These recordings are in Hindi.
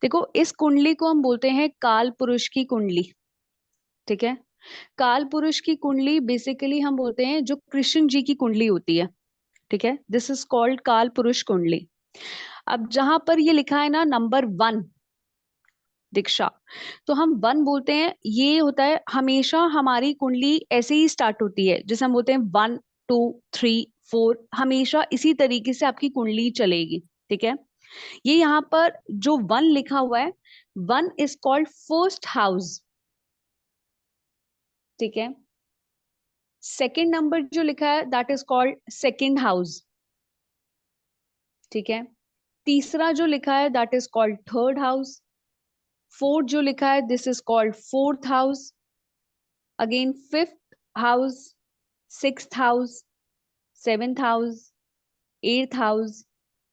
देखो, इस कुंडली को हम बोलते हैं काल पुरुष की कुंडली। ठीक है। काल पुरुष की कुंडली बेसिकली हम बोलते हैं जो कृष्ण जी की कुंडली होती है। ठीक है, दिस इज कॉल्ड काल पुरुष कुंडली। अब जहां पर ये लिखा है ना नंबर 1, दीक्षा, तो हम 1 बोलते हैं। ये होता है हमेशा हमारी कुंडली ऐसे ही स्टार्ट होती है, जैसे हम बोलते हैं 1 2 3 4, हमेशा इसी तरीके से आपकी कुंडली चलेगी। ठीक है। ये यहाँ पर जो 1 लिखा हुआ है, 1 इज कॉल्ड फर्स्ट हाउस। ठीक है। सेकंड नंबर जो लिखा है that is called second house. ठीक है। तीसरा जो लिखा है that is called third house. Fourth जो लिखा है this is called fourth house. Again fifth house, sixth house, seventh house, eighth house,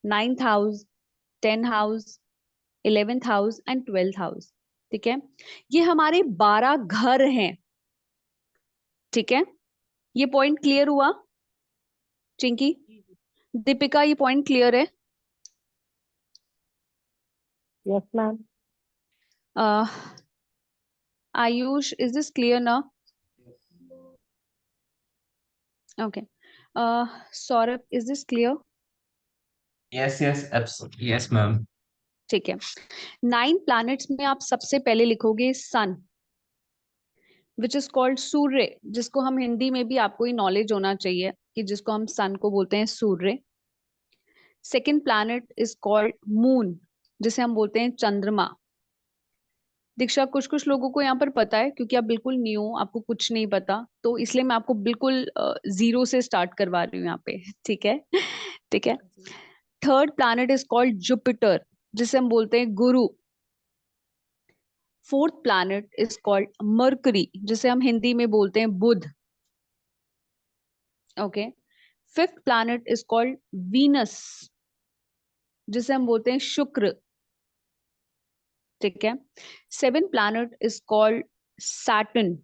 ninth house, 10th house, 11th house and 12th house. ठीक है। ये हमारे 12 घर हैं। ठीक है। ये पॉइंट क्लियर हुआ चिंकी? दीपिका, ये पॉइंट क्लियर है? Yes ma'am. Ayush, is this clear ना? Okay. Saurabh, is this clear? Yes yes absolutely yes ma'am. ठीक है। 9 प्लैनेट्स में आप सबसे पहले लिखोगे सन, विच इज कॉल्ड सूर्य, जिसको हम हिंदी में भी, आपको ही नॉलेज होना चाहिए कि जिसको हम सन को बोलते हैं सूर्य। Second planet is called moon, जिसे हम बोलते हैं चंद्रमा। दीक्षा, कुछ कुछ लोगों को यहाँ पर पता है, क्योंकि आप बिल्कुल न्यू हो, आपको कुछ नहीं पता, तो इसलिए मैं आपको बिल्कुल जीरो से स्टार्ट करवा रही हूँ यहाँ पे। ठीक है। ठीक है। Third planet is called Jupiter, जिसे हम बोलते हैं गुरु। Fourth planet is called Mercury, जिसे हम हिंदी में बोलते हैं बुध। Okay. Fifth planet is called Venus, जिसे हम बोलते हैं शुक्र। ठीक है। Seventh planet is called Saturn,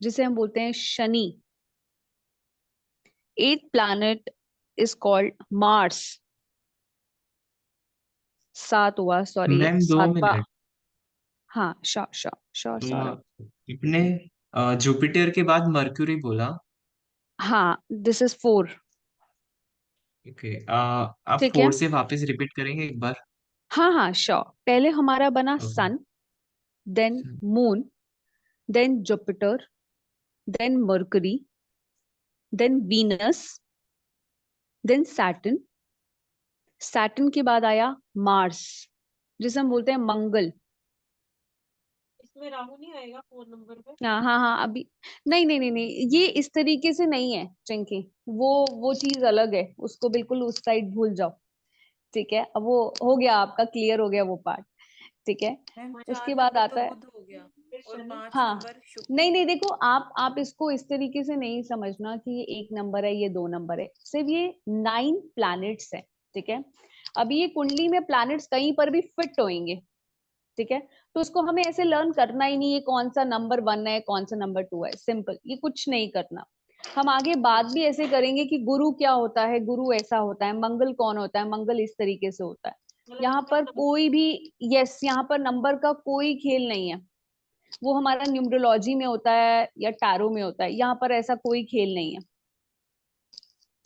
जिसे हम बोलते हैं शनि। एथ प्लैनेट इज कॉल्ड मार्स। 7 हुआ, सॉरी, मैम 7वां। 2 मिनट। हाँ, श्योर श्योर श्योर सौरभ। अपने जुपिटर के बाद मर्क्यूरी बोला। हाँ, दिस इज 4। ओके, आप ठीक है। 4 से वापस रिपीट करेंगे एक बार? हाँ हाँ श्योर। पहले हमारा बना okay. Sun, then moon, then Jupiter, then Mercury, then Venus, then Saturn. Saturn के बाद आया मार्स, जिसे हम बोलते हैं मंगल। इसमें राहु नहीं आएगा 4 नंबर पे? हाँ हाँ हाँ, अभी नहीं नहीं नहीं नहीं, ये इस तरीके से नहीं है चिंकी। वो चीज अलग है, उसको बिल्कुल उस साइड भूल जाओ। ठीक है, अब वो हो गया, आपका क्लियर हो गया वो पार्ट। ठीक है। मैम उसके 4 बाद नंबर तो आता है, बुध हो गया और 5 हाँ, नंबर शुक्र। नहीं नहीं, देखो आप इसको इस तरीके से नहीं समझना कि ये 1 नंबर है, ये 2 नंबर है, सिर्फ ये 9 प्लैनेट्स है। ठीक है। अभी ये कुंडली में प्लैनेट्स कहीं पर भी फिट होंगे। ठीक है। तो उसको हमें ऐसे लर्न करना ही नहीं है कौन सा नंबर 1 है, कौन सा नंबर 2 है, सिंपल, ये कुछ नहीं करना। हम आगे बात भी ऐसे करेंगे कि गुरु क्या होता है, गुरु ऐसा होता है, मंगल कौन होता है, मंगल इस तरीके से होता है। यहाँ पर कोई भी, यस, यहाँ पर नंबर का कोई खेल नहीं है। वो हमारा न्यूमरोलॉजी में होता है या टैरो में होता है, यहाँ पर ऐसा कोई खेल नहीं है।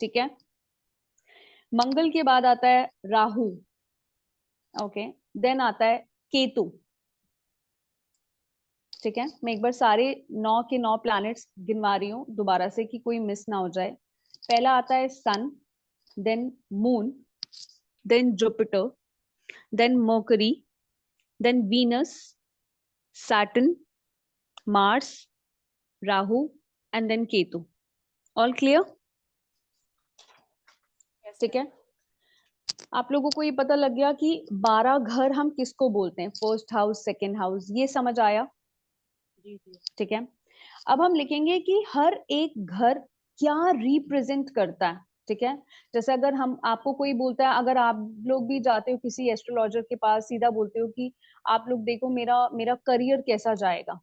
ठीक है। मंगल के बाद आता है राहु। ओके। देन आता है केतु। ठीक है। मैं एक बार सारे 9 के 9 प्लैनेट्स गिनवा रही हूँ दोबारा से, कि कोई मिस ना हो जाए। पहला आता है sun, then moon, then Jupiter, then Mercury, then Venus, Saturn, Mars, Rahu and then Ketu. All clear? ठीक है। आप लोगों को ये पता लग गया कि 12 घर हम किसको बोलते हैं, फर्स्ट हाउस, सेकेंड हाउस, ये समझ आया? ठीक है। अब हम लिखेंगे कि हर एक घर क्या रिप्रेजेंट करता है। ठीक है। जैसे अगर हम, आपको कोई बोलता है, अगर आप लोग भी जाते हो किसी एस्ट्रोलॉजर के पास, सीधा बोलते हो कि आप लोग देखो मेरा मेरा करियर कैसा जाएगा,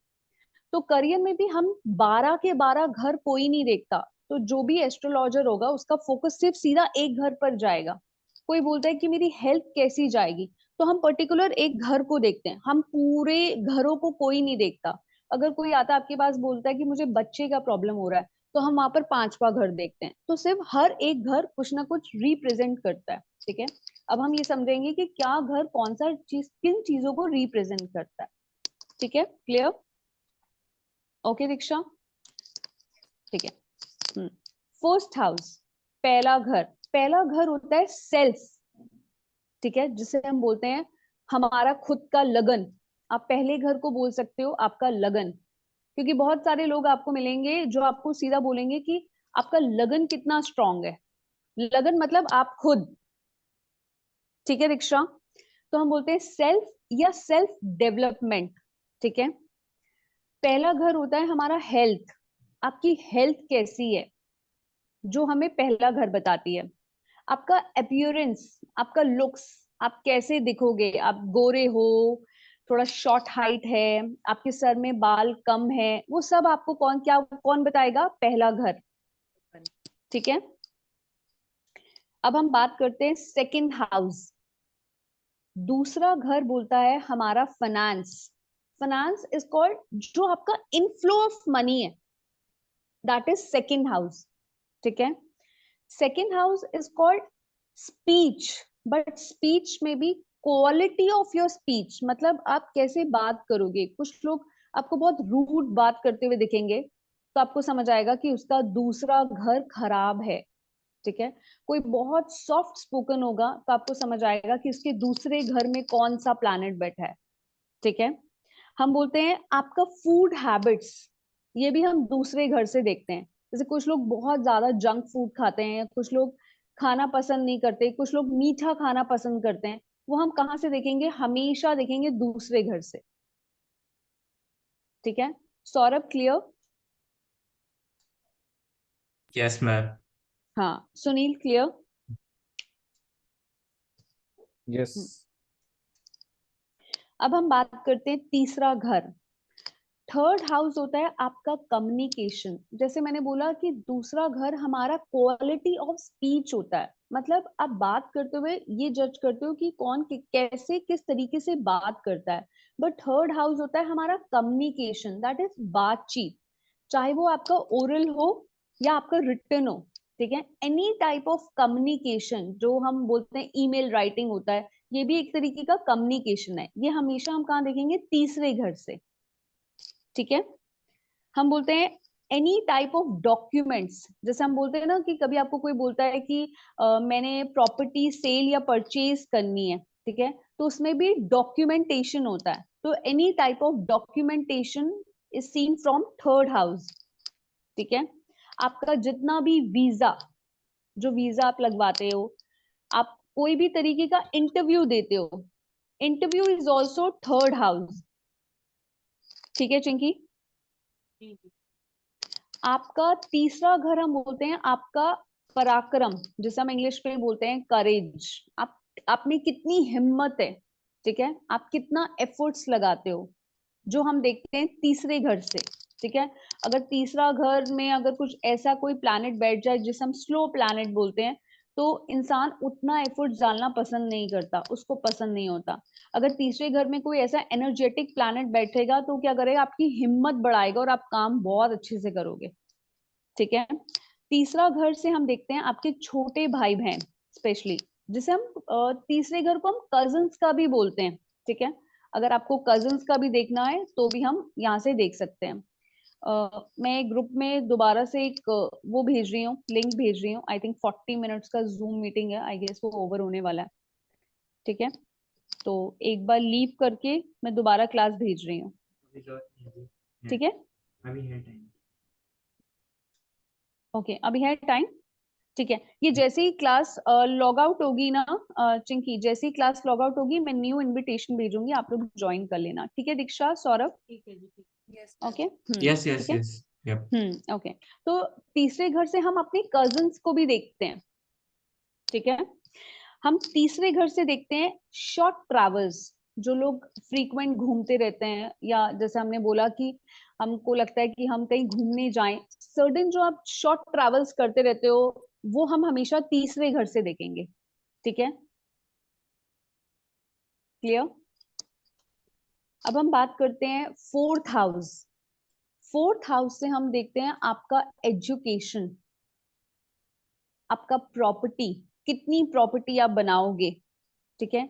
तो करियर में भी हम 12 के 12 घर कोई नहीं देखता। तो जो भी एस्ट्रोलॉजर होगा उसका फोकस सिर्फ सीधा एक घर पर जाएगा। कोई बोलता है कि मेरी हेल्थ कैसी जाएगी, तो हम पर्टिकुलर एक घर को देखते हैं, हम पूरे घरों को कोई नहीं देखता। अगर कोई आता आपके पास बोलता है कि मुझे बच्चे का प्रॉब्लम हो रहा है, तो हम वहां पर 5वां घर देखते हैं। तो सिर्फ हर एक घर कुछ ना कुछ रिप्रेजेंट करता है, ठीक है। अब हम ये समझेंगे कि क्या घर कौन सा चीज किन चीजों को रिप्रेजेंट करता है, ठीक है। क्लियर? ओके दीक्षा, ठीक है। फर्स्ट हाउस, पहला घर। पहला घर होता है सेल्फ, ठीक है, जिसे हम बोलते हैं हमारा खुद का लगन। आप पहले घर को बोल सकते हो आपका लगन, क्योंकि बहुत सारे लोग आपको मिलेंगे जो आपको सीधा बोलेंगे कि आपका लगन कितना स्ट्रांग है। लगन मतलब आप खुद, ठीक है दीक्षा। तो हम बोलते हैं सेल्फ या सेल्फ डेवलपमेंट, ठीक है। पहला घर होता है हमारा हेल्थ, आपकी हेल्थ कैसी है, जो हमें पहला घर बताती है। आपका अपीयरेंस, आपका लुक्स, आप कैसे दिखोगे, आप गोरे हो, थोड़ा शॉर्ट हाइट है, आपके सर में बाल कम है, वो सब आपको कौन बताएगा? पहला घर, ठीक है। अब हम बात करते हैं सेकंड हाउस। दूसरा घर बोलता है हमारा फाइनेंस। फाइनेंस इज कॉल्ड जो आपका इनफ्लो ऑफ मनी है, दैट इज सेकंड हाउस, ठीक है। Second house is called speech, but speech में भी क्वालिटी ऑफ योर स्पीच, मतलब आप कैसे बात करोगे। कुछ लोग आपको बहुत रूड बात करते हुए दिखेंगे, तो आपको समझ आएगा कि उसका दूसरा घर खराब है, ठीक है। कोई बहुत सॉफ्ट स्पोकन होगा, तो आपको समझ आएगा कि उसके दूसरे घर में कौन सा प्लैनेट बैठा है, ठीक है। हम बोलते हैं आपका फूड हैबिट्स, ये भी हम दूसरे घर से देखते हैं। जैसे कुछ लोग बहुत ज्यादा जंक फूड खाते हैं, कुछ लोग खाना पसंद नहीं करते, कुछ लोग मीठा खाना पसंद करते हैं, वो हम कहाँ से देखेंगे? हमेशा देखेंगे दूसरे घर से, ठीक है। सौरभ क्लियर? Yes ma'am. हाँ, सुनील क्लियर? यस। अब हम बात करते हैं तीसरा घर। थर्ड हाउस होता है आपका कम्युनिकेशन। जैसे मैंने बोला कि दूसरा घर हमारा क्वालिटी ऑफ स्पीच होता है, मतलब आप बात करते हुए ये जज करते हो कि कौन कैसे किस तरीके से बात करता है। बट थर्ड हाउस होता है हमारा कम्युनिकेशन, दैट इज बातचीत, चाहे वो आपका ओरल हो या आपका रिटन हो, ठीक है। एनी टाइप ऑफ कम्युनिकेशन, जो हम बोलते हैं ईमेल राइटिंग होता है, ये भी एक तरीके का कम्युनिकेशन है। ये हमेशा हम कहाँ देखेंगे? तीसरे घर से, ठीक है। हम बोलते हैं एनी टाइप ऑफ डॉक्यूमेंट्स। जैसे हम बोलते हैं ना कि कभी आपको कोई बोलता है कि मैंने प्रॉपर्टी सेल या परचेज करनी है, ठीक है, तो उसमें भी डॉक्यूमेंटेशन होता है। तो any type of documentation is seen from third house, ठीक है। आपका जितना भी वीजा, जो वीजा आप लगवाते हो, आप कोई भी तरीके का इंटरव्यू देते हो, interview is also third house, ठीक है चिंकी। जी जी। आपका तीसरा घर हम बोलते हैं आपका पराक्रम, जिसे हम इंग्लिश में बोलते हैं करेज। आप में कितनी हिम्मत है, ठीक है, आप कितना एफर्ट्स लगाते हो, जो हम देखते हैं तीसरे घर से, ठीक है। अगर तीसरा घर में अगर कुछ ऐसा कोई प्लैनेट बैठ जाए जिसे हम स्लो प्लैनेट बोलते हैं, तो इंसान उतना एफर्ट्स डालना पसंद नहीं करता, उसको पसंद नहीं होता। अगर तीसरे घर में कोई ऐसा एनर्जेटिक प्लैनेट बैठेगा, तो क्या करेगा? आपकी हिम्मत बढ़ाएगा और आप काम बहुत अच्छे से करोगे, ठीक है। तीसरा घर से हम देखते हैं आपके छोटे भाई बहन, स्पेशली, जिसे हम तीसरे घर को हम कजन्स का भी बोलते हैं, ठीक है। अगर आपको कजन्स का भी देखना है तो भी हम यहाँ से देख सकते हैं। मैं ग्रुप में दोबारा से एक वो भेज रही हूँ, लिंक भेज रही हूँ। आई थिंक 40 मिनट्स का जूम मीटिंग है, आई गेस वो ओवर होने वाला है, ठीक है। तो एक बार लीव करके मैं दोबारा क्लास भेज रही हूँ, ठीक है। अभी है टाइम। ओके, अभी है टाइम, ठीक है। ये जैसे ही क्लास लॉग आउट होगी ना, चिंकी, जैसे ही क्लास लॉग आउट होगी मैं न्यू इनविटेशन भेजूंगी, आप लोग ज्वाइन कर लेना, ठीक है। दीक्षा, सौरभ, ठीक है जी, ठीक। यस। ओके। यस ठीक यस है। यस। यप। ओके। तो तीसरे घर से हम अपने कजन्स को भी देखते हैं, ठीक है। हम तीसरे घर से देखते हैं शॉर्ट ट्रैवल्स, जो लोग फ्रीक्वेंट घूमते रहते हैं, या जैसे हमने बोला कि हमको लगता है कि हम कहीं घूमने जाएं, सर्टेन जो आप शॉर्ट ट्रैवल्स करते रहते हो, वो हम हमेशा तीसरे घर से देखेंगे, ठीक है। क्लियर? अब हम बात करते हैं फोर्थ हाउस। फोर्थ हाउस से हम देखते हैं आपका एजुकेशन, आपका प्रॉपर्टी, कितनी प्रॉपर्टी आप बनाओगे, ठीक है?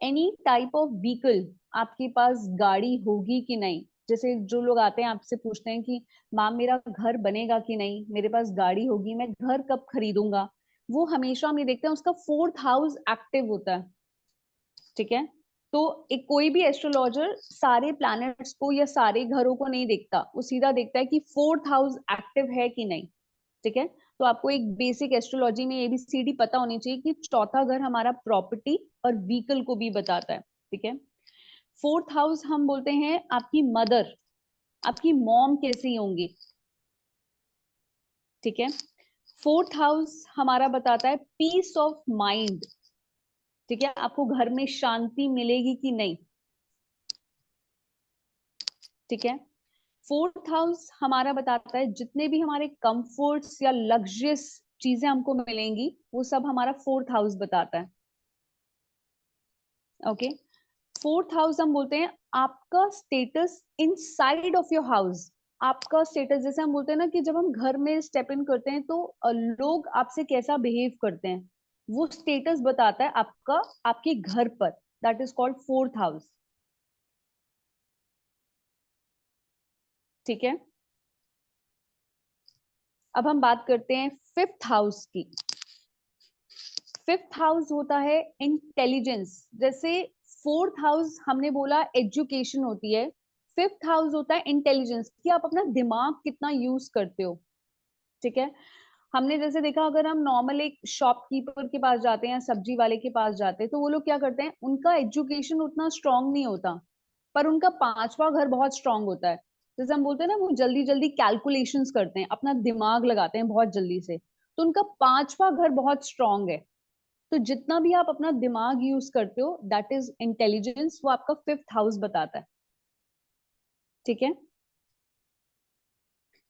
एनी टाइप ऑफ व्हीकल, आपके पास गाड़ी होगी कि नहीं। जैसे जो लोग आते हैं आपसे पूछते हैं कि मैम मेरा घर बनेगा कि नहीं, मेरे पास गाड़ी होगी, मैं घर कब खरीदूंगा, वो हमेशा हम ये देखते हैं उसका फोर्थ हाउस एक्टिव होता है, ठीक है? तो एक कोई भी एस्ट्रोलॉजर सारे प्लैनेट्स को या सारे घरों को नहीं देखता, वो सीधा देखता है कि फोर्थ हाउस एक्टिव है कि नहीं, ठीक है? तो आपको एक बेसिक एस्ट्रोलॉजी में एबीसीडी पता होनी चाहिए कि चौथा घर हमारा प्रॉपर्टी और व्हीकल को भी बताता है, ठीक है? फोर्थ हाउस हम बोलते हैं आपकी मदर, आपकी मॉम कैसी होंगी, ठीक है? फोर्थ हाउस हमारा बताता है पीस ऑफ माइंड, ठीक है? आपको घर में शांति मिलेगी कि नहीं, ठीक है? फोर्थ हाउस हमारा बताता है जितने भी हमारे कंफर्ट्स या लग्जरियस चीजें हमको मिलेंगी वो सब हमारा फोर्थ हाउस बताता है, ओके? फोर्थ हाउस हम बोलते हैं आपका status inside of your house. आपका स्टेटस, जैसे हम बोलते हैं ना कि जब हम घर में स्टेप इन करते हैं तो लोग आपसे कैसा बिहेव करते हैं, वो स्टेटस बताता है आपका आपके घर पर। That is called fourth house, ठीक है? अब हम बात करते हैं फिफ्थ हाउस की। फिफ्थ हाउस होता है इंटेलिजेंस। जैसे फोर्थ हाउस हमने बोला एजुकेशन होती है, फिफ्थ हाउस होता है इंटेलिजेंस, कि आप अपना दिमाग कितना यूज करते हो, ठीक है? हमने जैसे देखा, अगर हम नॉर्मल एक शॉपकीपर के पास जाते हैं या सब्जी वाले के पास जाते हैं तो वो लोग क्या करते हैं, उनका एजुकेशन उतना स्ट्रांग नहीं होता, पर उनका पांचवा घर बहुत स्ट्रांग होता है। जैसे हम बोलते हैं ना, वो जल्दी जल्दी कैलकुलेशंस करते हैं, अपना दिमाग लगाते हैं बहुत जल्दी से, तो उनका पांचवा घर बहुत स्ट्रांग है। तो जितना भी आप अपना दिमाग यूज करते हो दैट इज इंटेलिजेंस, वो आपका फिफ्थ हाउस बताता है, ठीक है?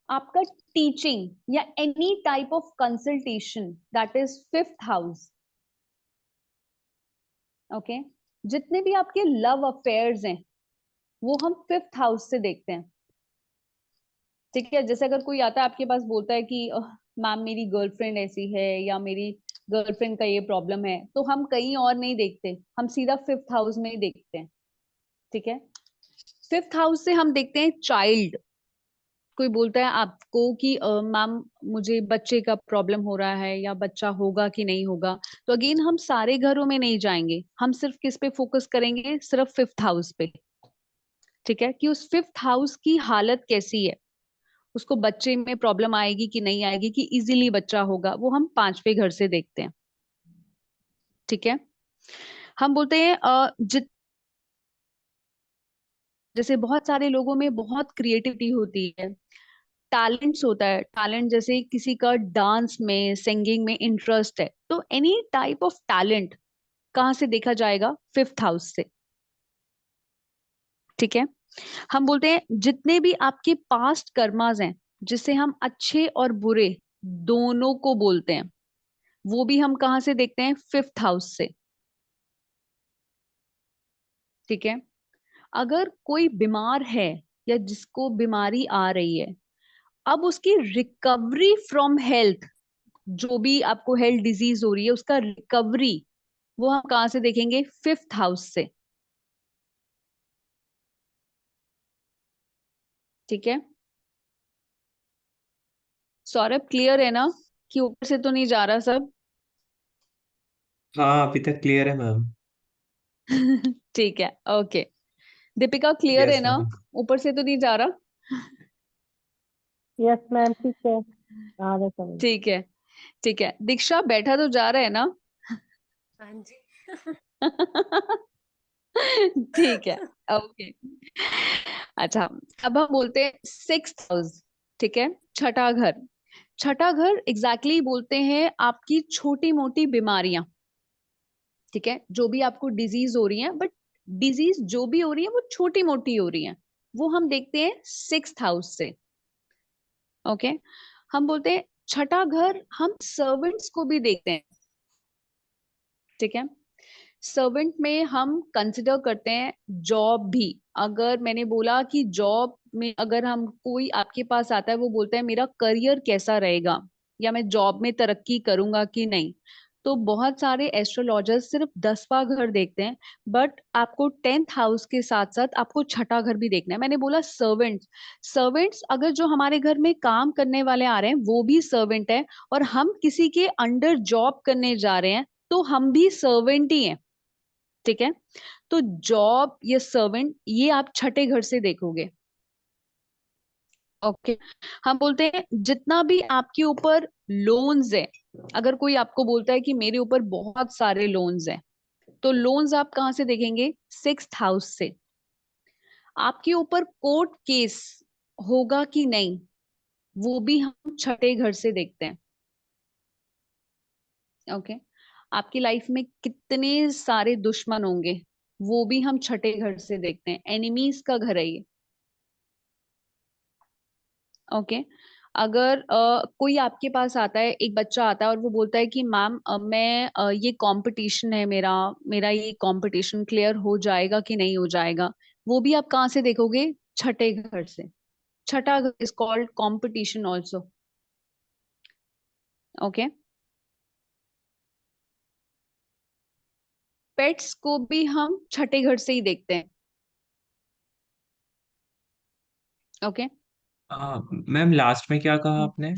आपका टीचिंग या any type of consultation that is fifth house, okay? जितने भी आपके लव अफेयर्स हैं वो हम फिफ्थ हाउस से देखते हैं, ठीक है? जैसे अगर कोई आता है आपके पास बोलता है कि मैम मेरी गर्लफ्रेंड ऐसी है या मेरी गर्लफ्रेंड का ये प्रॉब्लम है, तो हम कहीं और नहीं देखते, हम सीधा फिफ्थ हाउस में ही देखते हैं, ठीक है? फिफ्थ हाउस से हम देखते हैं चाइल्ड। कोई बोलता है आपको कि मैम मुझे बच्चे का प्रॉब्लम हो रहा है या बच्चा होगा कि नहीं होगा, तो अगेन हम सारे घरों में नहीं जाएंगे, हम सिर्फ किस पे फोकस करेंगे, सिर्फ फिफ्थ हाउस पे, ठीक है? कि उस फिफ्थ हाउस की हालत कैसी है, उसको बच्चे में प्रॉब्लम आएगी कि नहीं आएगी, कि इजीली बच्चा होगा, वो हम पांचवे घर से देखते हैं, ठीक है? हम बोलते हैं जित जैसे बहुत सारे लोगों में बहुत क्रिएटिविटी होती है, टैलेंट्स होता है, टैलेंट जैसे किसी का डांस में सिंगिंग में इंटरेस्ट है, तो एनी टाइप ऑफ टैलेंट कहाँ से देखा जाएगा, फिफ्थ हाउस से, ठीक है? हम बोलते हैं जितने भी आपके पास्ट कर्मास हैं, जिसे हम अच्छे और बुरे दोनों को बोलते हैं, वो भी हम कहाँ से देखते हैं, फिफ्थ हाउस से, ठीक है? अगर कोई बीमार है या जिसको बीमारी आ रही है, अब उसकी रिकवरी फ्रॉम हेल्थ, जो भी आपको हेल्थ डिजीज हो रही है उसका रिकवरी, वो हम कहाँ से देखेंगे, फिफ्थ हाउस से, ठीक है? सौरभ क्लियर है ना, कि ऊपर से तो नहीं जा रहा सब? हाँ, अभी तक क्लियर है मैम। ठीक है, ओके। दीपिका क्लियर है यस ना, मैम। ऊपर से तो नहीं जा रहा? यस मैम, ठीक है, आ रहे समझ। ठीक है, ठीक है। दीक्षा बैठा तो जा रहा है ना? हाँ जी। ठीक है, ओके। अच्छा, अब हम बोलते हैं सिक्स्थ हाउस, ठीक है? छठा घर। छठा घर एग्जैक्टली बोलते हैं आपकी छोटी मोटी बीमारियां, ठीक है? जो भी आपको डिजीज हो रही है, बट डिजीज जो भी हो रही है वो छोटी मोटी हो रही है, वो हम देखते हैं सिक्स्थ हाउस से, ओके? हम बोलते हैं छठा घर हम सर्वेंट्स को भी देखते हैं, ठीक है? सर्वेंट में हम कंसिडर करते हैं जॉब भी। अगर मैंने बोला कि जॉब में अगर हम कोई आपके पास आता है वो बोलता है मेरा करियर कैसा रहेगा या मैं जॉब में तरक्की करूंगा कि नहीं, तो बहुत सारे एस्ट्रोलॉजर्स सिर्फ 10वां घर देखते हैं, बट आपको 10th हाउस के साथ साथ आपको छठा घर भी देखना है। मैंने बोला सर्वेंट्स, सर्वेंट्स अगर जो हमारे घर में काम करने वाले आ रहे हैं वो भी सर्वेंट है, और हम किसी के अंडर जॉब करने जा रहे हैं तो हम भी सर्वेंट ही हैं। ठीक है, तो जॉब या सर्वेंट ये आप छठे घर से देखोगे। ओके, हम बोलते हैं जितना भी आपके ऊपर लोन्स है, अगर कोई आपको बोलता है कि मेरे ऊपर बहुत सारे लोन्स हैं, तो लोन्स आप कहाँ से देखेंगे? 6th हाउस से। आपके ऊपर कोर्ट केस होगा कि नहीं, वो भी हम छठे घर से देखते हैं। ओके, आपकी लाइफ में कितने सारे दुश्मन होंगे, वो भी हम छठे घर से देखते हैं। एनिमीज का घर है ये। ओके, अगर कोई आपके पास आता है, एक बच्चा आता है और वो बोलता है कि मैम मैं ये कंपटीशन है मेरा, मेरा ये कंपटीशन क्लियर हो जाएगा कि नहीं हो जाएगा, वो भी आप कहाँ से देखोगे? छठे घर से। छठा घर is called competition also. Okay, pets को भी हम छठे घर से ही देखते हैं। ओके, मैम लास्ट में क्या कहा आपने?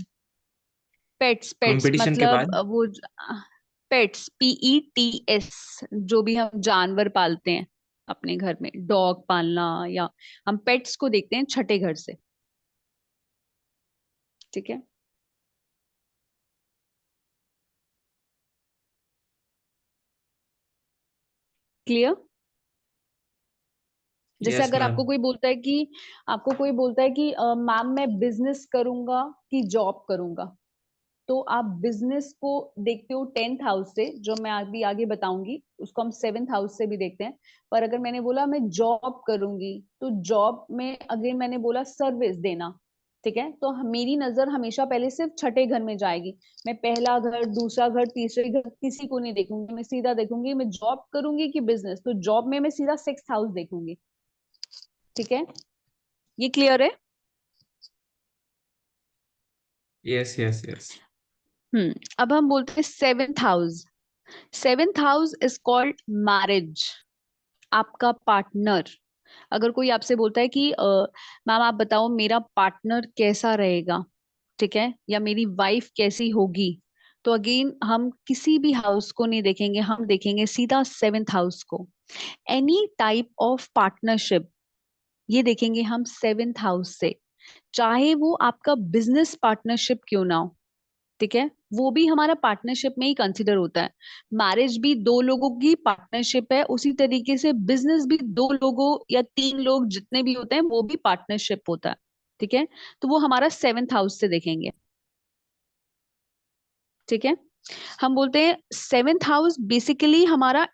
पेट्स, पेट्स कंपटीशन के मतलब बाद? वो पेट्स, PETS, जो भी हम जानवर पालते हैं अपने घर में, डॉग पालना, या हम पेट्स को देखते हैं छठे घर से। ठीक है, क्लियर? जैसे यस अगर मैम। आपको कोई बोलता है कि मैम मैं बिजनेस करूंगा कि जॉब करूंगा, तो आप बिजनेस को देखते हो 10th हाउस से, जो मैं अभी आगे बताऊंगी उसको हम 7th हाउस से भी देखते हैं। पर अगर मैंने बोला मैं जॉब करूंगी, तो जॉब में अगेन मैंने बोला सर्विस देना। ठीक है, तो मेरी नजर हमेशा पहले सिर्फ छठे घर में जाएगी। मैं पहला घर, दूसरा घर, तीसरे घर किसी को नहीं देखूंगी, मैं सीधा देखूंगी मैं जॉब करूंगी कि बिजनेस, तो जॉब में मैं सीधा 6th हाउस देखूंगी। ठीक है, ये क्लियर है? Yes yes yes. अब हम बोलते हैं 7th house. 7th house is called marriage, आपका पार्टनर। अगर कोई आपसे बोलता है कि मैम आप बताओ मेरा पार्टनर कैसा रहेगा, ठीक है, या मेरी वाइफ कैसी होगी, तो अगेन हम किसी भी हाउस को नहीं देखेंगे, हम देखेंगे सीधा 7th हाउस को। एनी टाइप ऑफ पार्टनरशिप ये देखेंगे हम 7th हाउस से, चाहे वो आपका बिजनेस पार्टनरशिप क्यों ना हो। ठीक है, वो भी हमारा पार्टनरशिप में ही कंसिडर होता है। मैरिज भी दो लोगों की पार्टनरशिप है, उसी तरीके से बिजनेस भी दो लोगों या तीन लोग जितने भी होते हैं वो भी पार्टनरशिप होता है। ठीक है, तो वो हमारा 7th हाउस से देखेंगे। ठीक है, हम बोलते हैं 7th हाउस बेसिकली हमारा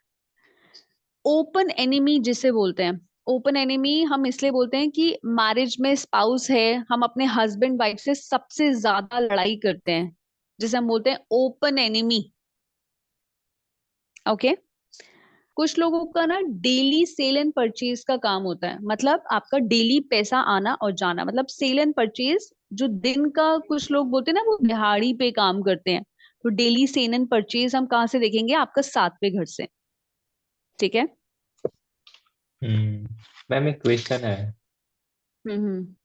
ओपन एनिमी जिसे बोलते हैं। ओपन एनिमी हम इसलिए बोलते हैं कि मैरिज में स्पाउस है, हम अपने हस्बैंड वाइफ से सबसे ज्यादा लड़ाई करते हैं, जिसे हम बोलते हैं ओपन एनिमी। ओके, कुछ लोगों का ना डेली सेल एंड परचेज का काम होता है, मतलब आपका डेली पैसा आना और जाना, मतलब सेल एंड परचेज जो दिन का, कुछ लोग बोलते हैं ना वो दिहाड़ी पे काम करते हैं, तो डेली सेल एंड परचेज हम कहाँ से देखेंगे? आपका 7वें घर से। ठीक है। मैम एक क्वेश्चन है। हम्म।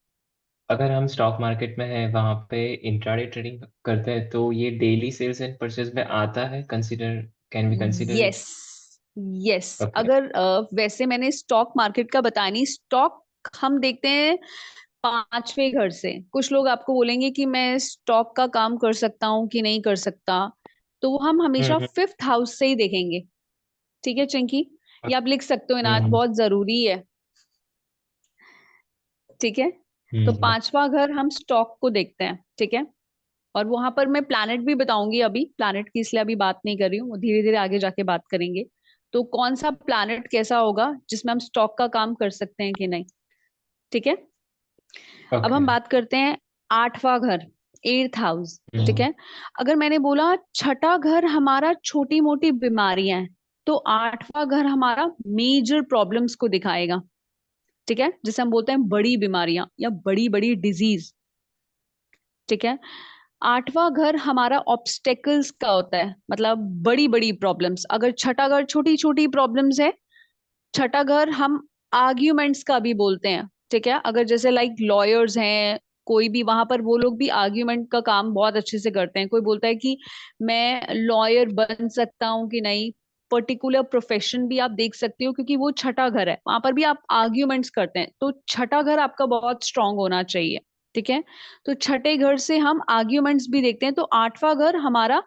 अगर हम स्टॉक मार्केट में है वहां पे इंट्राडे ट्रेडिंग करते हैं तो ये डेली सेल्स एंड परचेज में आता है, consider, can be consider it? Yes, yes, okay. अगर वैसे मैंने स्टॉक मार्केट का बताया नहीं, स्टॉक हम देखते हैं 5वें घर से। कुछ लोग आपको बोलेंगे कि मैं स्टॉक का काम कर सकता हूँ कि नहीं कर सकता, तो वो हम हमेशा हम्म 5th हाउस से ही देखेंगे। ठीक है चिंकी, ये आप लिख सकते हो, इनाज हम्म बहुत जरूरी है। ठीक है, तो हम्म 5वां घर हम स्टॉक को देखते हैं। ठीक है, और वहां पर मैं प्लैनेट भी बताऊंगी, अभी प्लैनेट की इसलिए अभी बात नहीं कर रही हूँ, धीरे धीरे आगे जाके बात करेंगे। तो कौन सा प्लैनेट कैसा होगा जिसमें हम स्टॉक का काम कर सकते हैं कि नहीं। ठीक है, अब ओके। हम बात करते हैं 8वां घर, 8th हाउस। ठीक हम्म है, अगर मैंने बोला छठा घर हमारा छोटी मोटी बीमारियां हैं, तो आठवां घर हमारा मेजर प्रॉब्लम्स को दिखाएगा, ठीक है, जिसे हम बोलते हैं बड़ी बीमारियां या बड़ी बड़ी डिजीज, ठीक है। आठवां घर हमारा ऑब्स्टेकल्स का होता है, मतलब बड़ी बड़ी प्रॉब्लम्स। अगर छठा घर छोटी छोटी प्रॉब्लम्स है, छठा घर हम आर्ग्यूमेंट्स का भी बोलते हैं, ठीक है। अगर जैसे लाइक लॉयर्स हैं कोई भी, वहां पर वो लोग भी आर्ग्यूमेंट का काम बहुत अच्छे से करते हैं। कोई बोलता है कि मैं लॉयर बन सकता हूँ कि नहीं, पर्टिकुलर प्रोफेशन भी आप देख सकते हो, क्योंकि वो छठा घर है, वहां पर भी आप आर्ग्यूमेंट्स करते हैं। तो छठा घर आपका बहुत स्ट्रांग होना चाहिए, ठीक है। तो छठे घर से हम आर्ग्यूमेंट्स भी देखते हैं। तो आठवां घर हमारा,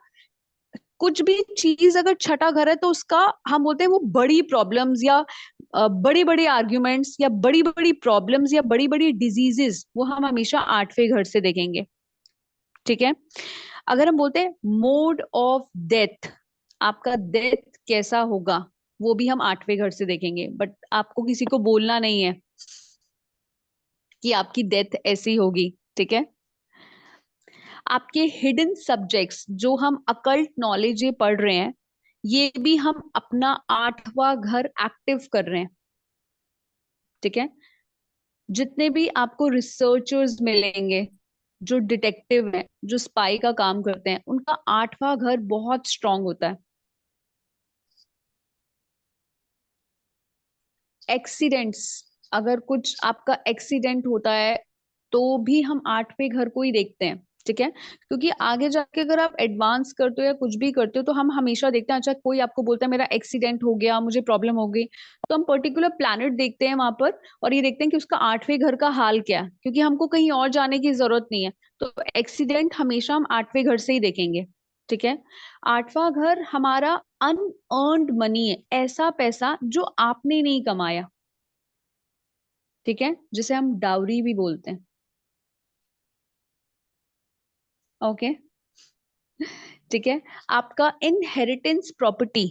कुछ भी चीज अगर छठा घर है तो उसका हम बोलते हैं वो बड़ी प्रॉब्लम्स या बड़ी बड़ी आर्ग्यूमेंट्स या बड़ी बड़ी प्रॉब्लम्स या बड़ी बड़ी डिजीजेस, वो हम हमेशा आठवें घर से देखेंगे, ठीक है। अगर हम बोलते हैं मोड ऑफ डेथ, आपका डेथ कैसा होगा, वो भी हम आठवें घर से देखेंगे। बट आपको किसी को बोलना नहीं है कि आपकी डेथ ऐसी होगी, ठीक है। आपके हिडन सब्जेक्ट्स जो हम अकल्ट नॉलेज ये पढ़ रहे हैं, ये भी हम अपना आठवां घर एक्टिव कर रहे हैं, ठीक है। जितने भी आपको रिसर्चर्स मिलेंगे, जो डिटेक्टिव हैं, जो स्पाई का काम करते हैं, उनका आठवां घर बहुत स्ट्रांग होता है। एक्सीडेंट्स, अगर कुछ आपका एक्सीडेंट होता है तो भी हम आठवें घर को ही देखते हैं, ठीक है। क्योंकि आगे जाके अगर आप एडवांस करते हो या कुछ भी करते हो तो हम हमेशा देखते हैं, अच्छा कोई आपको बोलता है मेरा एक्सीडेंट हो गया, मुझे प्रॉब्लम हो गई, तो हम पर्टिकुलर प्लैनेट देखते हैं वहां पर और ये देखते हैं कि उसका आठवें घर का हाल क्या है, क्योंकि हमको कहीं और जाने की जरूरत नहीं है। तो एक्सीडेंट हमेशा हम आठवें घर से ही देखेंगे, ठीक है। आठवां घर हमारा अनअर्न्ड मनी है, ऐसा पैसा जो आपने नहीं कमाया, ठीक है, जिसे हम डाउरी भी बोलते हैं, ओके, ठीक है। आपका इनहेरिटेंस प्रॉपर्टी,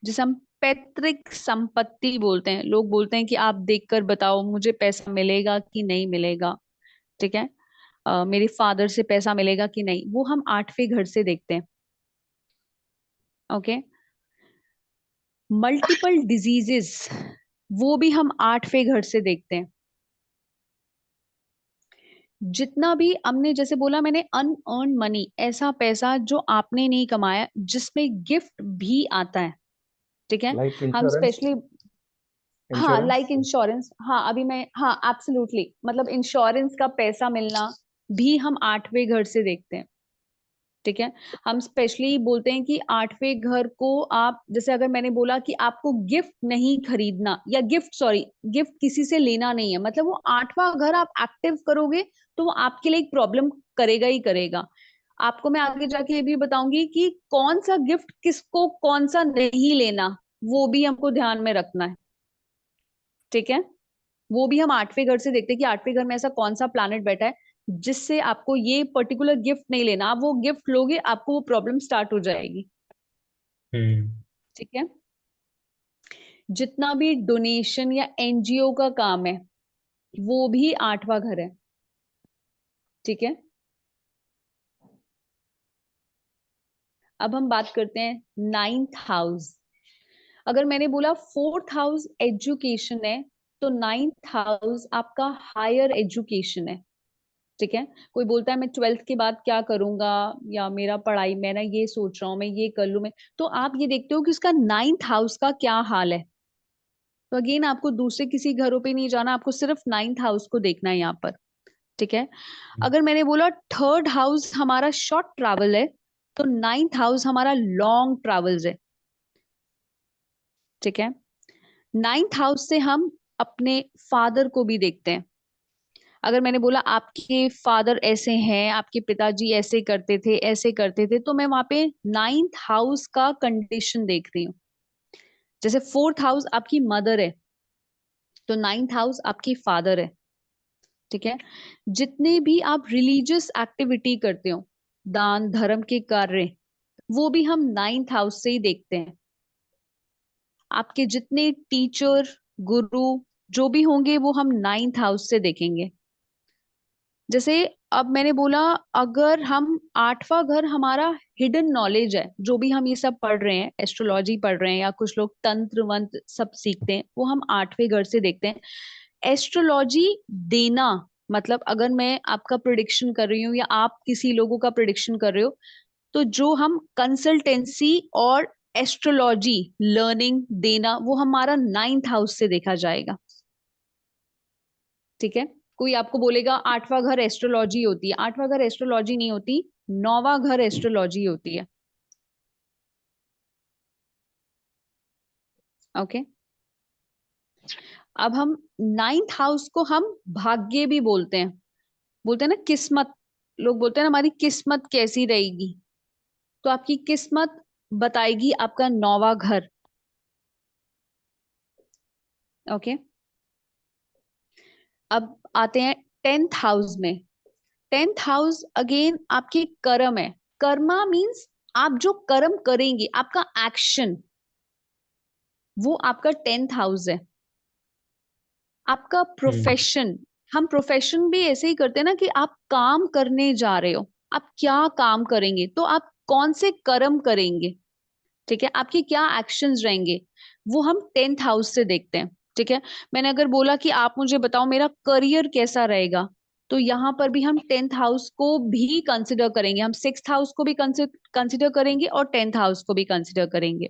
जिसे हम पैतृक संपत्ति बोलते हैं, लोग बोलते हैं कि आप देखकर बताओ मुझे पैसा मिलेगा कि नहीं मिलेगा, ठीक है। मेरे फादर से पैसा मिलेगा कि नहीं, वो हम आठवें घर से देखते हैं, ओके। मल्टीपल डिजीजेस, वो भी हम आठवें घर से देखते हैं। जितना भी हमने जैसे बोला मैंने, अनअर्न मनी, ऐसा पैसा जो आपने नहीं कमाया, जिसमें गिफ्ट भी आता है, ठीक है। लाइक हम इंश्योरेंस। स्पेशली, हाँ इंश्योरेंस। लाइक इंश्योरेंस, हाँ अभी मैं, हाँ एब्सोल्युटली, मतलब इंश्योरेंस का पैसा मिलना भी हम आठवें घर से देखते हैं, ठीक है। हम स्पेशली बोलते हैं कि आठवें घर को आप, जैसे अगर मैंने बोला कि आपको गिफ्ट नहीं खरीदना या गिफ्ट, सॉरी, गिफ्ट किसी से लेना नहीं है, मतलब वो आठवां घर आप एक्टिव करोगे तो वो आपके लिए एक प्रॉब्लम करेगा ही करेगा। आपको मैं आगे जाके ये भी बताऊंगी कि कौन सा गिफ्ट किसको कौन सा नहीं लेना, वो भी हमको ध्यान में रखना है, ठीक है। वो भी हम आठवें घर से देखते हैं कि आठवें घर में ऐसा कौन सा प्लैनेट बैठा है जिससे आपको ये पर्टिकुलर गिफ्ट नहीं लेना, आप वो गिफ्ट लोगे आपको वो प्रॉब्लम स्टार्ट हो जाएगी, हम्म। ठीक है। जितना भी डोनेशन या एनजीओ का काम है, वो भी आठवां घर है, ठीक है। अब हम बात करते हैं नाइन्थ हाउस। अगर मैंने बोला फोर्थ हाउस एजुकेशन है, तो नाइन्थ हाउस आपका हायर एजुकेशन है, ठीक है। कोई बोलता है मैं ट्वेल्थ के बाद क्या करूंगा, या मेरा पढ़ाई, मैं ना ये सोच रहा हूँ मैं ये कर लूं, मैं, तो आप ये देखते हो कि उसका नाइन्थ हाउस का क्या हाल है। तो अगेन आपको दूसरे किसी घरों पे नहीं जाना, आपको सिर्फ नाइन्थ हाउस को देखना है यहाँ पर, ठीक है। अगर मैंने बोला थर्ड हाउस हमारा शॉर्ट ट्रैवल है, तो नाइन्थ हाउस हमारा लॉन्ग ट्रैवल्स है, ठीक है। नाइन्थ हाउस से हम अपने फादर को भी देखते हैं। अगर मैंने बोला आपके फादर ऐसे हैं, आपके पिताजी ऐसे करते थे ऐसे करते थे, तो मैं वहां पे नाइन्थ हाउस का कंडीशन देख रही हूँ। जैसे फोर्थ हाउस आपकी मदर है, तो नाइन्थ हाउस आपकी फादर है, ठीक है। जितने भी आप रिलीजियस एक्टिविटी करते हो, दान धर्म के कार्य, वो भी हम नाइन्थ हाउस से ही देखते हैं। आपके जितने टीचर, गुरु जो भी होंगे, वो हम नाइन्थ हाउस से देखेंगे, जैसे अब मैंने बोला, अगर हम आठवां घर हमारा हिडन नॉलेज है, जो भी हम ये सब पढ़ रहे हैं, एस्ट्रोलॉजी पढ़ रहे हैं या कुछ लोग तंत्र मंत्र सब सीखते हैं, वो हम आठवें घर से देखते हैं। एस्ट्रोलॉजी देना मतलब अगर मैं आपका प्रिडिक्शन कर रही हूँ या आप किसी लोगों का प्रिडिक्शन कर रहे हो, तो जो हम कंसल्टेंसी और एस्ट्रोलॉजी लर्निंग देना, वो हमारा 9th हाउस से देखा जाएगा। ठीक है, कोई आपको बोलेगा आठवां घर एस्ट्रोलॉजी होती है, आठवां घर एस्ट्रोलॉजी नहीं होती, 9वां घर एस्ट्रोलॉजी होती है। ओके, अब हम 9th हाउस को हम भाग्य भी बोलते हैं, बोलते हैं ना किस्मत, लोग बोलते हैं ना हमारी किस्मत कैसी रहेगी, तो आपकी किस्मत बताएगी आपका 9वां घर। ओके, अब आते हैं 10th हाउस में। 10th हाउस अगेन आपके कर्म है। कर्मा मीन्स आप जो कर्म करेंगे, आपका एक्शन, वो आपका 10th हाउस है। आपका प्रोफेशन, हम प्रोफेशन भी ऐसे ही करते हैं ना कि आप काम करने जा रहे हो, आप क्या काम करेंगे, तो आप कौन से कर्म करेंगे, ठीक है, आपके क्या एक्शंस रहेंगे, वो हम 10th हाउस से देखते हैं। ठीक है, मैंने अगर बोला कि आप मुझे बताओ मेरा करियर कैसा रहेगा, तो यहाँ पर भी हम 10th हाउस को भी कंसिडर करेंगे, हम 6th हाउस को भी कंसिडर करेंगे और 10th हाउस को भी कंसिडर करेंगे।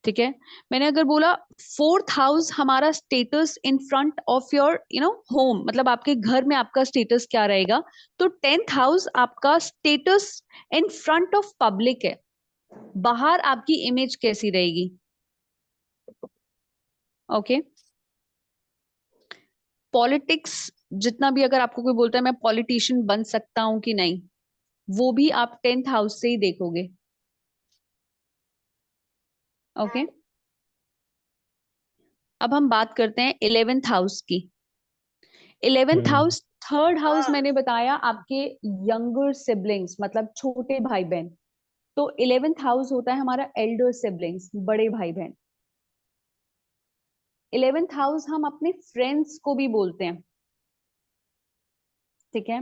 ठीक है, मैंने अगर बोला 4th हाउस हमारा status in front of your home, मतलब आपके घर में आपका स्टेटस क्या रहेगा, तो 10th हाउस आपका status in front of public है, बाहर आपकी इमेज कैसी रहेगी। ओके, पॉलिटिक्स, जितना भी अगर आपको कोई बोलता है मैं पॉलिटिशियन बन सकता हूं कि नहीं, वो भी आप 10th हाउस से ही देखोगे। ओके, अब हम बात करते हैं 11th हाउस की। 11th हाउस, थर्ड हाउस मैंने बताया आपके यंगर सिबलिंग्स, मतलब छोटे भाई बहन, तो 11th हाउस होता है हमारा एल्डर सिबलिंग्स, बड़े भाई बहन। 11th हाउस हम अपने फ्रेंड्स को भी बोलते हैं। ठीक है,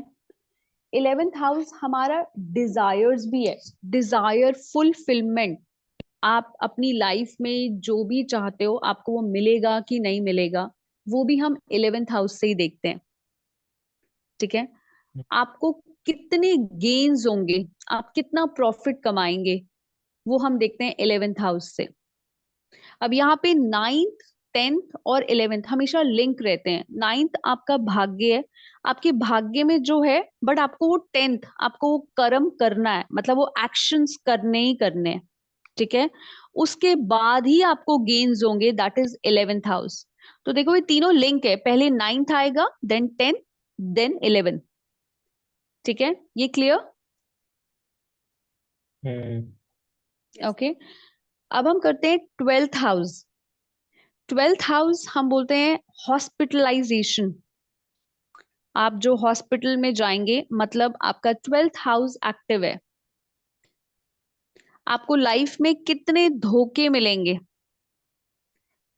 11th हाउस हमारा डिजायर्स भी है, डिजायर फुलफिलमेंट, आप अपनी लाइफ में जो भी चाहते हो आपको वो मिलेगा कि नहीं मिलेगा, वो भी हम 11th हाउस से ही देखते हैं। ठीक है, आपको कितने गेन्स होंगे, आप कितना प्रॉफिट कमाएंगे, वो हम देखते हैं 11th हाउस से। अब यहाँ पे 9th 10th और 11th हमेशा लिंक रहते हैं। 9th आपका भाग्य है, आपके भाग्य में जो है, बट आपको वो 10th आपको वो कर्म करना है, मतलब वो एक्शंस करने ही करने हैं। ठीक है, उसके बाद ही आपको गेन्स होंगे, दैट इज 11th हाउस। तो देखो ये तीनों लिंक है, पहले 9th आएगा, देन 10th, देन 11th। ठीक है, ये क्लियर। ओके, अब हम करते हैं 12th हाउस। 12th हाउस हम बोलते हैं हॉस्पिटलाइजेशन, आप जो हॉस्पिटल में जाएंगे, मतलब आपका 12th हाउस एक्टिव है, आपको लाइफ में कितने धोखे मिलेंगे।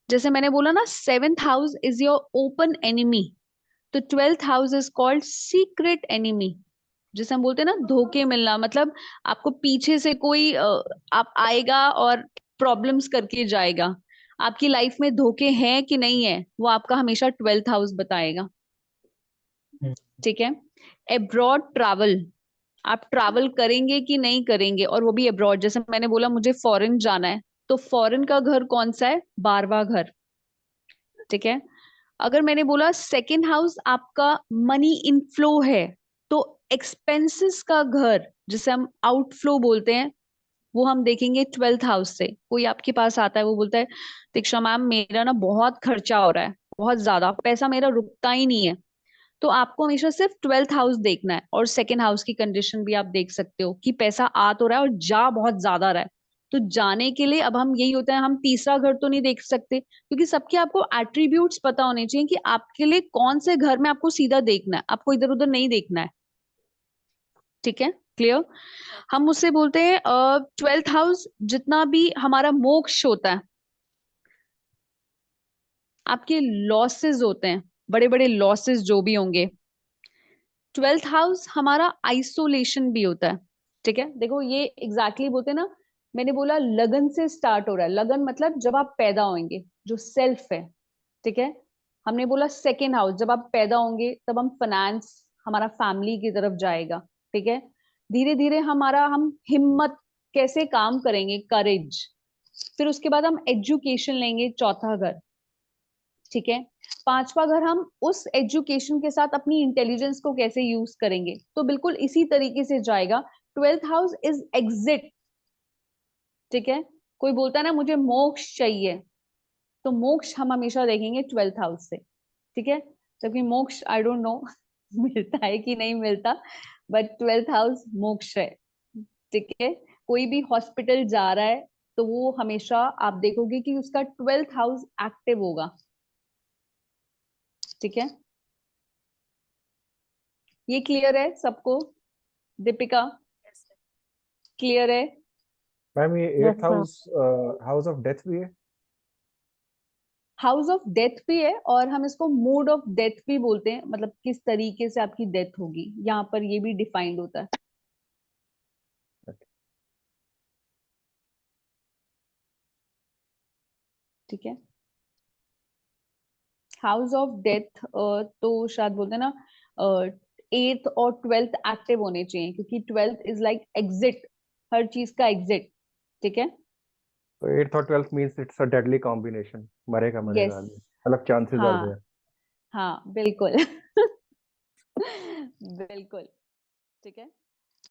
जैसे मैंने बोला ना 7th house is your open enemy, तो 12th house is called secret enemy. जैसे हम बोलते हैं ना धोखे मिलना, मतलब आपको पीछे से कोई आप आएगा और प्रॉब्लम्स करके जाएगा, आपकी लाइफ में धोखे हैं कि नहीं है, वो आपका हमेशा 12th हाउस बताएगा। ठीक है, एब्रॉड ट्रैवल, आप ट्रैवल करेंगे कि नहीं करेंगे, और वो भी अब्रॉड, जैसे मैंने बोला मुझे फॉरेन जाना है, तो फॉरेन का घर कौन सा है, 12वां घर। ठीक है, अगर मैंने बोला सेकेंड हाउस आपका मनी इनफ्लो है, तो एक्सपेंसेस का घर, जिसे हम आउटफ्लो बोलते हैं, वो हम देखेंगे 12th हाउस से। कोई आपके पास आता है, वो बोलता है दीक्षा मैम मेरा ना बहुत खर्चा हो रहा है, बहुत ज्यादा पैसा मेरा रुकता ही नहीं है, तो आपको हमेशा सिर्फ 12th हाउस देखना है, और सेकेंड हाउस की कंडीशन भी आप देख सकते हो कि पैसा आ तो रहा है और जा बहुत ज्यादा रहा है। तो जाने के लिए अब हम यही होता है, हम तीसरा घर तो नहीं देख सकते, क्योंकि सबके आपको एट्रीब्यूट्स पता होने चाहिए कि आपके लिए कौन से घर में आपको सीधा देखना है, आपको इधर उधर नहीं देखना है। ठीक है, क्लियर। हम उससे बोलते हैं 12th हाउस जितना भी हमारा मोक्ष होता है, आपके लॉसेस होते हैं, बड़े बड़े लॉसेस जो भी होंगे, 12th हाउस हमारा आइसोलेशन भी होता है, ठीक है। देखो ये एग्जैक्टली बोलते हैं ना, मैंने बोला लगन से स्टार्ट हो रहा है, लगन मतलब जब आप पैदा होंगे, जो सेल्फ है, ठीक है। हमने बोला सेकेंड हाउस, जब आप पैदा होंगे तब हम फाइनेंस, हमारा फैमिली की तरफ जाएगा, ठीक है। धीरे धीरे हम हिम्मत कैसे काम करेंगे, करेज। फिर उसके बाद हम एजुकेशन लेंगे, चौथा घर, ठीक है। पांचवा घर हम उस एजुकेशन के साथ अपनी इंटेलिजेंस को कैसे यूज करेंगे, तो बिल्कुल इसी तरीके से जाएगा। 12th हाउस इज एग्जिट, ठीक है। कोई बोलता है ना मुझे मोक्ष चाहिए, तो मोक्ष हम हमेशा देखेंगे 12th हाउस से, ठीक है। जबकि मोक्ष आई डोंट नो मिलता है कि नहीं मिलता, बट 12th हाउस मोक्ष है, ठीक है। कोई भी हॉस्पिटल जा रहा है तो वो हमेशा आप देखोगे कि उसका 12th हाउस एक्टिव होगा, ठीक है। ये क्लियर है सबको? दीपिका, क्लियर है? मैम ये Yes, 8th ma'am. House house of death भी है? हाउस ऑफ डेथ भी है, और हम इसको मोड ऑफ डेथ भी बोलते हैं, मतलब किस तरीके से आपकी डेथ होगी, यहाँ पर ये भी डिफाइंड होता है, ठीक है। हाउस ऑफ डेथ तो शायद बोलते हैं ना 8th और 12th एक्टिव होने चाहिए, क्योंकि 12th इज लाइक एग्जिट, हर चीज का एग्जिट, ठीक है। तो 8th और 12th means it's a deadly combination, मरेगा मरेगा यस, आदमी, मतलब चांसेस आर हाँ देयर। हाँ बिल्कुल बिल्कुल, ठीक है।